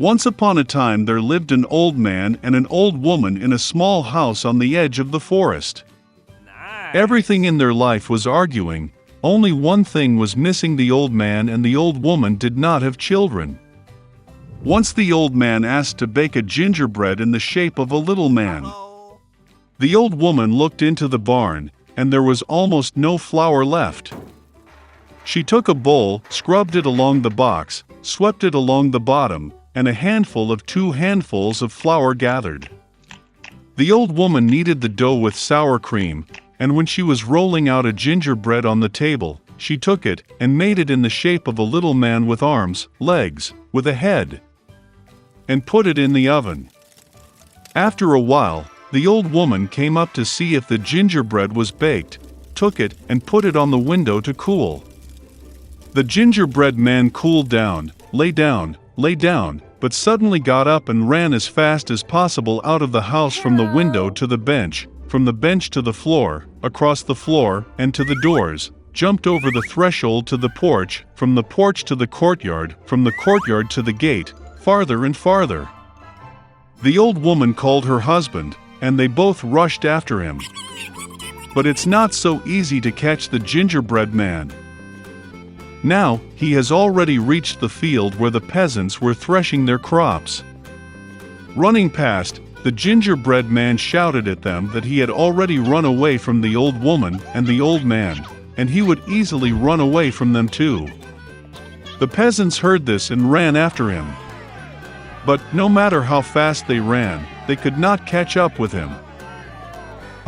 Once upon a time there lived an old man and an old woman in a small house on the edge of the forest. Everything in their life was arguing, only one thing was missing: the old man and the old woman did not have children. Once the old man asked to bake a gingerbread in the shape of a little man. The old woman looked into the barn, and there was almost no flour left. She took a bowl, scrubbed it along the box, swept it along the bottom, and a handful of 2 handfuls of flour gathered. The old woman kneaded the dough with sour cream, and when she was rolling out a gingerbread on the table, she took it and made it in the shape of a little man with arms, legs, with a head, and put it in the oven. After a while, the old woman came up to see if the gingerbread was baked, took it and put it on the window to cool. The gingerbread man cooled down, lay down, but suddenly got up and ran as fast as possible out of the house, from the window to the bench, from the bench to the floor, across the floor and to the doors, jumped over the threshold to the porch, from the porch to the courtyard, from the courtyard to the gate, farther and farther. The old woman called her husband, and they both rushed after him. But it's not so easy to catch the gingerbread man. Now, he has already reached the field where the peasants were threshing their crops. Running past, the gingerbread man shouted at them that he had already run away from the old woman and the old man, and he would easily run away from them too. The peasants heard this and ran after him. But no matter how fast they ran, they could not catch up with him.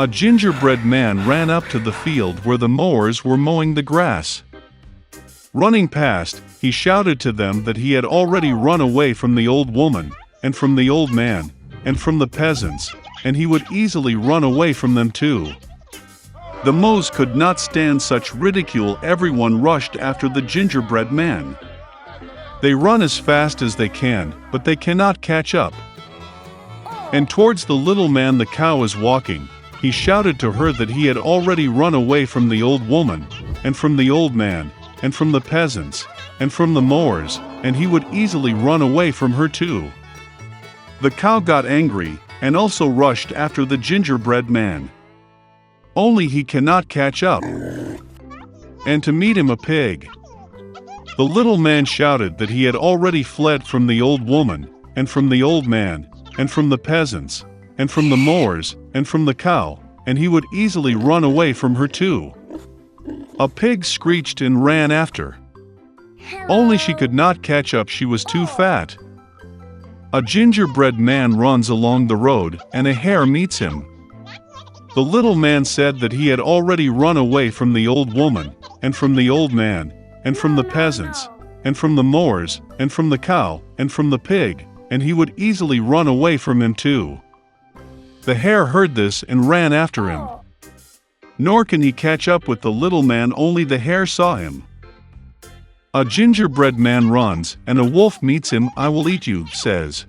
A gingerbread man ran up to the field where the mowers were mowing the grass. Running past, he shouted to them that he had already run away from the old woman, and from the old man, and from the peasants, and he would easily run away from them too. The mows could not stand such ridicule. Everyone rushed after the gingerbread man. They run as fast as they can, but they cannot catch up. And towards the little man the cow is walking, he shouted to her that he had already run away from the old woman, and from the old man, and from the peasants, and from the mowers, and he would easily run away from her too. The cow got angry, and also rushed after the gingerbread man. Only he cannot catch up. And to meet him a pig. The little man shouted that he had already fled from the old woman, and from the old man, and from the peasants, and from the mowers, and from the cow, and he would easily run away from her too. A pig screeched and ran after. Only she could not catch up, she was too fat. A gingerbread man runs along the road, and a hare meets him. The little man said that he had already run away from the old woman, and from the old man, and from the peasants, and from the mowers, and from the cow, and from the pig, and he would easily run away from him too. The hare heard this and ran after him. Nor can he catch up with the little man, only the hare saw him. A gingerbread man runs, and a wolf meets him. "I will eat you," says.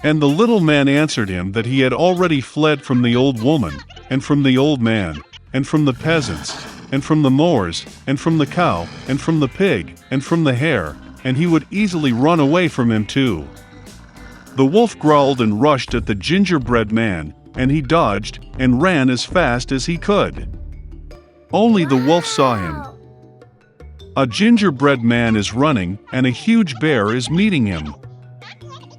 And the little man answered him that he had already fled from the old woman, and from the old man, and from the peasants, and from the mowers, and from the cow, and from the pig, and from the hare, and he would easily run away from him too. The wolf growled and rushed at the gingerbread man, and he dodged and ran as fast as he could. Only the wolf saw him. A gingerbread man is running, and a huge bear is meeting him.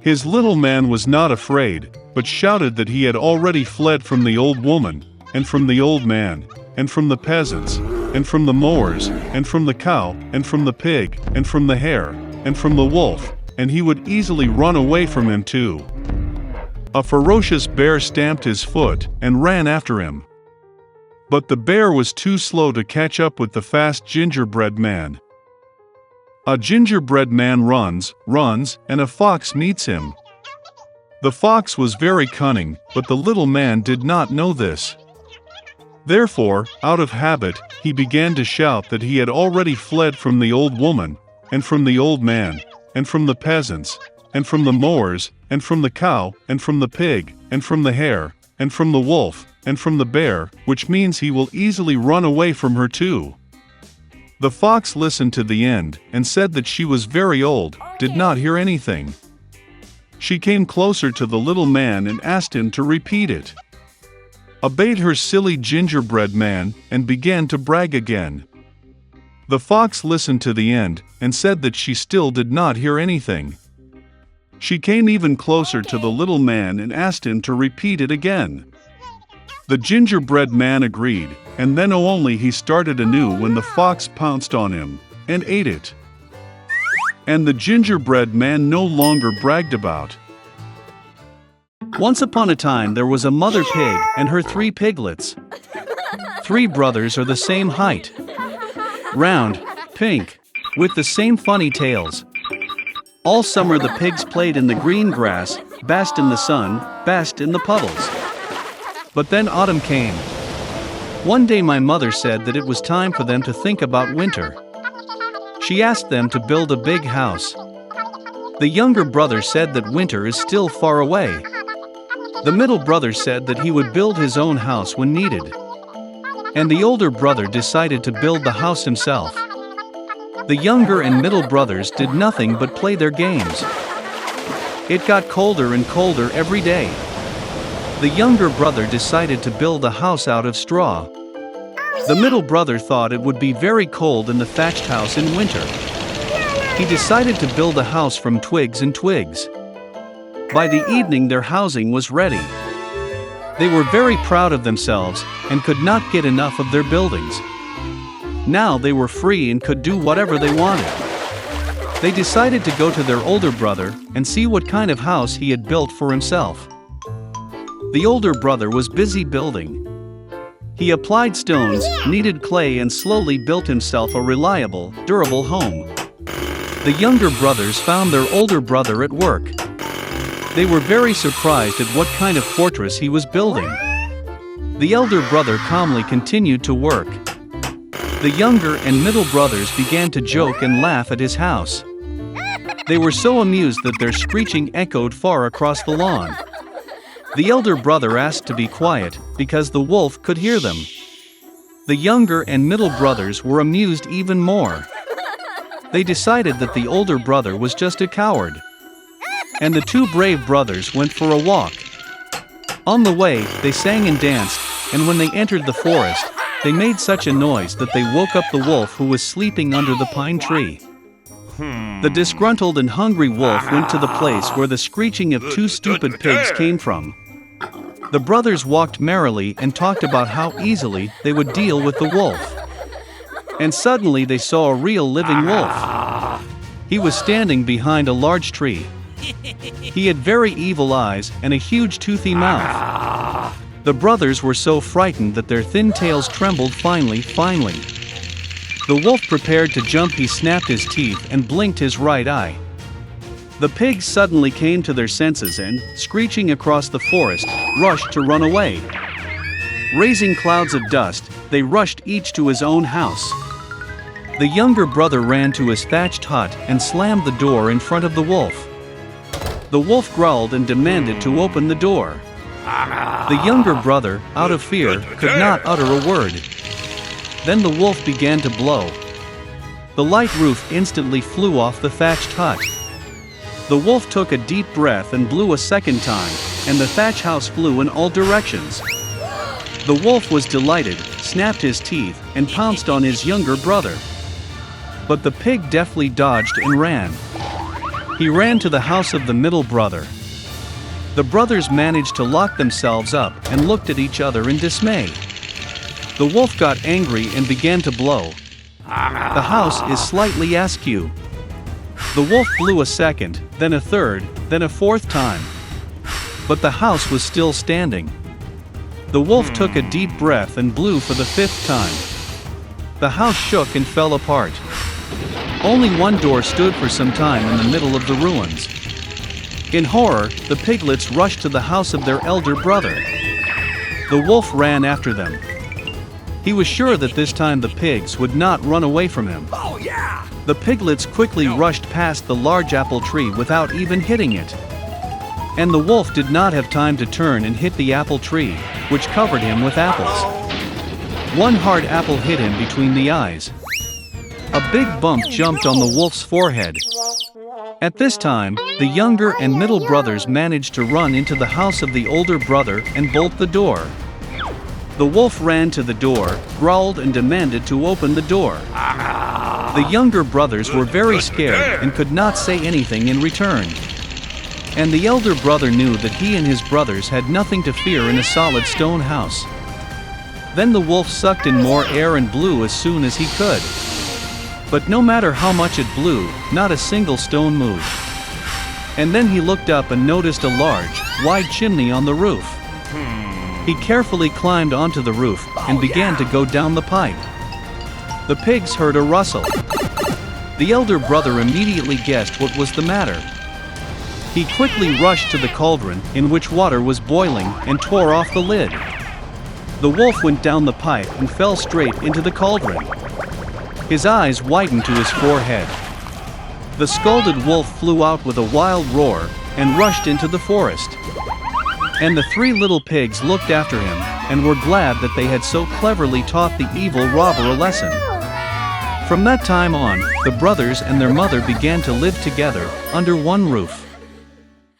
His little man was not afraid, but shouted that he had already fled from the old woman, and from the old man, and from the peasants, and from the mowers, and from the cow, and from the pig, and from the hare, and from the wolf, and he would easily run away from him too. A ferocious bear stamped his foot and ran after him. But the bear was too slow to catch up with the fast gingerbread man. A gingerbread man runs, and a fox meets him. The fox was very cunning, but the little man did not know this. Therefore, out of habit, he began to shout that he had already fled from the old woman, and from the old man, and from the peasants, and from the mowers, and from the cow, and from the pig, and from the hare, and from the wolf, and from the bear, which means he will easily run away from her too. The fox listened to the end, and said that she was very old, did not hear anything. She came closer to the little man and asked him to repeat it. Obeyed her silly gingerbread man and began to brag again. The fox listened to the end and said that she still did not hear anything. She came even closer to the little man and asked him to repeat it again. The gingerbread man agreed, and then only he started anew when the fox pounced on him and ate it. And the gingerbread man no longer bragged about. Once upon a time there was a mother pig and her 3 piglets. 3 brothers are the same height. Round, pink, with the same funny tails. All summer the pigs played in the green grass, basked in the sun, basked in the puddles. But then autumn came. One day my mother said that it was time for them to think about winter. She asked them to build a big house. The younger brother said that winter is still far away. The middle brother said that he would build his own house when needed. And the older brother decided to build the house himself. The younger and middle brothers did nothing but play their games. It got colder and colder every day. The younger brother decided to build a house out of straw. The middle brother thought it would be very cold in the thatched house in winter. He decided to build a house from twigs and twigs. By the evening their housing was ready. They were very proud of themselves and could not get enough of their buildings. Now they were free and could do whatever they wanted. They decided to go to their older brother and see what kind of house he had built for himself. The older brother was busy building. He applied stones, kneaded clay and slowly built himself a reliable, durable home. The younger brothers found their older brother at work. They were very surprised at what kind of fortress he was building. The elder brother calmly continued to work. The younger and middle brothers began to joke and laugh at his house. They were so amused that their screeching echoed far across the lawn. The elder brother asked to be quiet because the wolf could hear them. The younger and middle brothers were amused even more. They decided that the older brother was just a coward. And the 2 brave brothers went for a walk. On the way, they sang and danced, and when they entered the forest, they made such a noise that they woke up the wolf who was sleeping under the pine tree. The disgruntled and hungry wolf went to the place where the screeching of 2 stupid pigs came from. The brothers walked merrily and talked about how easily they would deal with the wolf. And suddenly they saw a real living wolf. He was standing behind a large tree. He had very evil eyes and a huge toothy mouth. The brothers were so frightened that their thin tails trembled finely. The wolf prepared to jump. He snapped his teeth and blinked his right eye. The pigs suddenly came to their senses and, screeching across the forest, rushed to run away. Raising clouds of dust, they rushed each to his own house. The younger brother ran to his thatched hut and slammed the door in front of the wolf. The wolf growled and demanded to open the door. The younger brother, out of fear, could not utter a word. Then the wolf began to blow. The light roof instantly flew off the thatched hut. The wolf took a deep breath and blew a second time, and the thatch house flew in all directions. The wolf was delighted, snapped his teeth, and pounced on his younger brother. But the pig deftly dodged and ran. He ran to the house of the middle brother. The brothers managed to lock themselves up and looked at each other in dismay. The wolf got angry and began to blow. The house is slightly askew. The wolf blew a second, then a third, then a fourth time. But the house was still standing. The wolf took a deep breath and blew for the 5th time. The house shook and fell apart. Only one door stood for some time in the middle of the ruins. In horror, the piglets rushed to the house of their elder brother. The wolf ran after them. He was sure that this time the pigs would not run away from him. Oh yeah! The piglets quickly rushed past the large apple tree without even hitting it. And the wolf did not have time to turn and hit the apple tree, which covered him with apples. One hard apple hit him between the eyes. A big bump jumped on the wolf's forehead. At this time, the younger and middle brothers managed to run into the house of the older brother and bolt the door. The wolf ran to the door, growled and demanded to open the door. The younger brothers were very scared and could not say anything in return. And the elder brother knew that he and his brothers had nothing to fear in a solid stone house. Then the wolf sucked in more air and blew as soon as he could. But no matter how much it blew, not a single stone moved. And then he looked up and noticed a large, wide chimney on the roof. He carefully climbed onto the roof and began to go down the pipe. The pigs heard a rustle. The elder brother immediately guessed what was the matter. He quickly rushed to the cauldron in which water was boiling and tore off the lid. The wolf went down the pipe and fell straight into the cauldron. His eyes widened to his forehead. The scalded wolf flew out with a wild roar and rushed into the forest. And the three little pigs looked after him and were glad that they had so cleverly taught the evil robber a lesson. From that time on, the brothers and their mother began to live together under one roof.